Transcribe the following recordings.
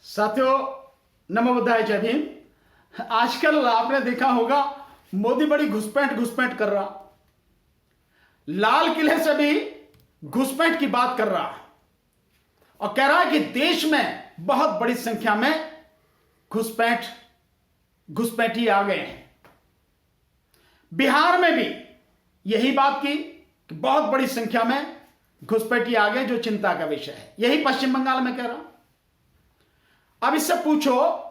साथियों, नमो बुद्धाय, जय भीम। आजकल आपने देखा होगा मोदी बड़ी घुसपैठ कर रहा, लाल किले से भी घुसपैठ की बात कर रहा और कह रहा है कि देश में बहुत बड़ी संख्या में घुसपैठी आ गए हैं। बिहार में भी यही बात की कि बहुत बड़ी संख्या में घुसपैठी आ गए, जो चिंता का विषय है। यही पश्चिम बंगाल में कह रहा। अब इससे पूछो,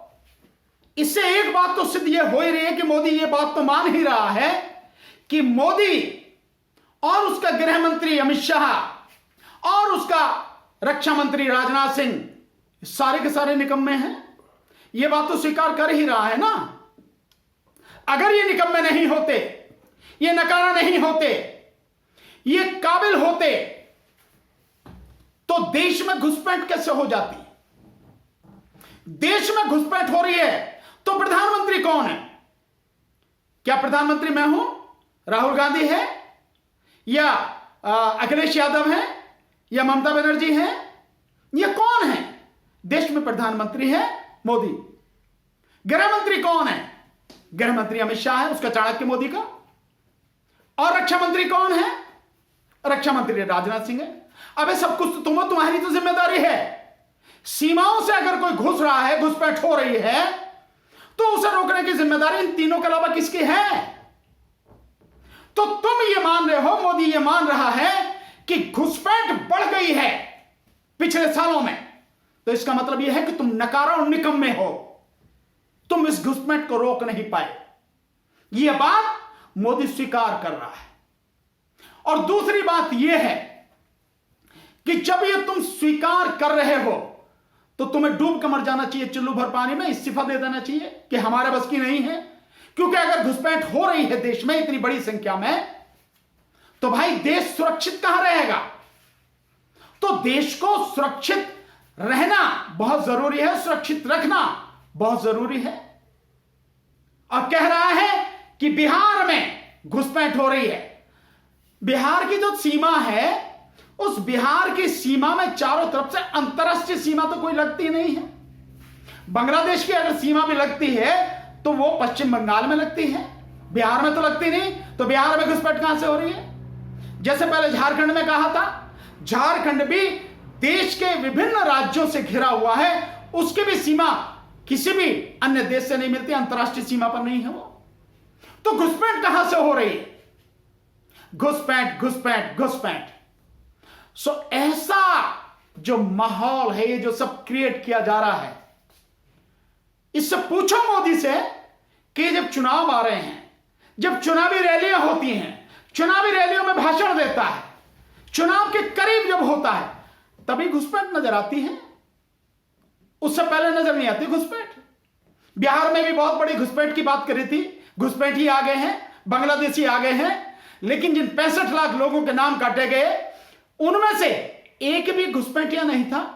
इससे एक बात तो सिद्ध ये हो ही रही है कि मोदी ये बात तो मान ही रहा है कि मोदी और उसका गृह मंत्री अमित शाह और उसका रक्षा मंत्री राजनाथ सिंह सारे के सारे निकम्मे हैं। ये बात तो स्वीकार कर ही रहा है ना। अगर ये निकम्मे नहीं होते, ये नकारा नहीं होते, ये काबिल होते, तो देश में घुसपैठ कैसे हो जाती? देश में घुसपैठ हो रही है तो प्रधानमंत्री कौन है? क्या प्रधानमंत्री मैं हूं, राहुल गांधी है, या अखिलेश यादव है, या ममता बनर्जी है? ये कौन है? देश में प्रधानमंत्री है मोदी। गृह मंत्री कौन है? गृह मंत्री अमित शाह है, उसका चाणक्य मोदी का। और रक्षा मंत्री कौन है? रक्षा मंत्री राजनाथ सिंह है। अबे सब कुछ तुम्हारी तो जिम्मेदारी है। सीमाओं से अगर कोई घुस रहा है, घुसपैठ हो रही है, तो उसे रोकने की जिम्मेदारी इन तीनों के अलावा किसकी है? तो तुम ये मान रहे हो, मोदी ये मान रहा है कि घुसपैठ बढ़ गई है पिछले सालों में, तो इसका मतलब यह है कि तुम नकारा और निकम्मे हो। तुम इस घुसपैठ को रोक नहीं पाए। यह बात मोदी स्वीकार कर रहा है। और दूसरी बात यह है कि जब यह तुम स्वीकार कर रहे हो तो तुम्हें डूब कर मर जाना चाहिए चुल्लू भर पानी में, इस्तीफा दे देना चाहिए कि हमारे बस की नहीं है। क्योंकि अगर घुसपैठ हो रही है देश में इतनी बड़ी संख्या में, तो भाई देश सुरक्षित कहां रहेगा? तो देश को सुरक्षित रहना बहुत जरूरी है, सुरक्षित रखना बहुत जरूरी है। और कह रहा है कि बिहार में घुसपैठ हो रही है। बिहार की जो सीमा है, उस बिहार की सीमा में चारों तरफ से अंतरराष्ट्रीय सीमा तो कोई लगती नहीं है। बांग्लादेश की अगर सीमा भी लगती है तो वो पश्चिम बंगाल में लगती है, बिहार में तो लगती नहीं। तो बिहार में घुसपैठ कहां से हो रही है? जैसे पहले झारखंड में कहा था, झारखंड भी देश के विभिन्न राज्यों से घिरा हुआ है, उसकी भी सीमा किसी भी अन्य देश से नहीं मिलती, अंतरराष्ट्रीय सीमा पर नहीं है वो। तो घुसपैठ कहां से हो रही है? घुसपैठ। सो ऐसा जो माहौल है, ये जो सब क्रिएट किया जा रहा है, इससे पूछो मोदी से कि जब चुनाव आ रहे हैं, जब चुनावी रैलियां होती हैं, चुनावी रैलियों में भाषण देता है, चुनाव के करीब जब होता है, तभी घुसपैठ नजर आती है। उससे पहले नजर नहीं आती घुसपैठ। बिहार में भी बहुत बड़ी घुसपैठ की बात करी थी, घुसपैठी आ गए हैं, बांग्लादेशी आ गए हैं, लेकिन जिन 65 लाख लोगों के नाम काटे गए, उनमें से एक भी घुसपैठिया नहीं था।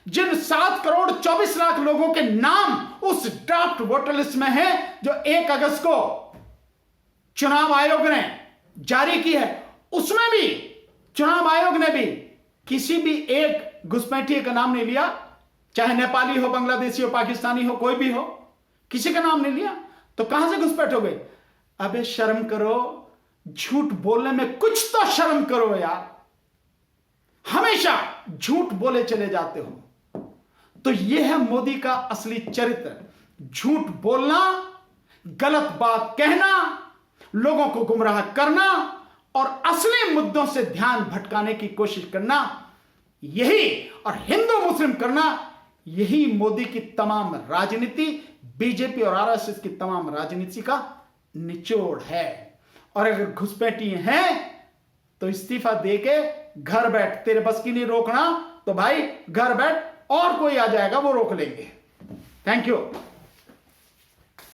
जिन 7 करोड़ 24 लाख लोगों के नाम उस ड्राफ्ट वोटर लिस्ट में हैं, जो 1 अगस्त को चुनाव आयोग ने जारी की है, उसमें भी चुनाव आयोग ने भी किसी भी एक घुसपैठिए का नाम नहीं लिया। चाहे नेपाली हो, बांग्लादेशी हो, पाकिस्तानी हो, कोई भी हो, किसी का नाम नहीं लिया। तो कहां से घुसपैठ हो गई? अबे शर्म करो, झूठ बोलने में कुछ तो शर्म करो यार। हमेशा झूठ बोले चले जाते हो। तो यह है मोदी का असली चरित्र, झूठ बोलना, गलत बात कहना, लोगों को गुमराह करना और असली मुद्दों से ध्यान भटकाने की कोशिश करना, यही, और हिंदू मुस्लिम करना, यही मोदी की तमाम राजनीति, बीजेपी और आरएसएस की तमाम राजनीति का निचोड़ है। और अगर घुसपैठी हैं तो इस्तीफा देके घर बैठ, तेरे बस की नहीं रोकना तो भाई घर बैठ, और कोई आ जाएगा वो रोक लेंगे। Thank you.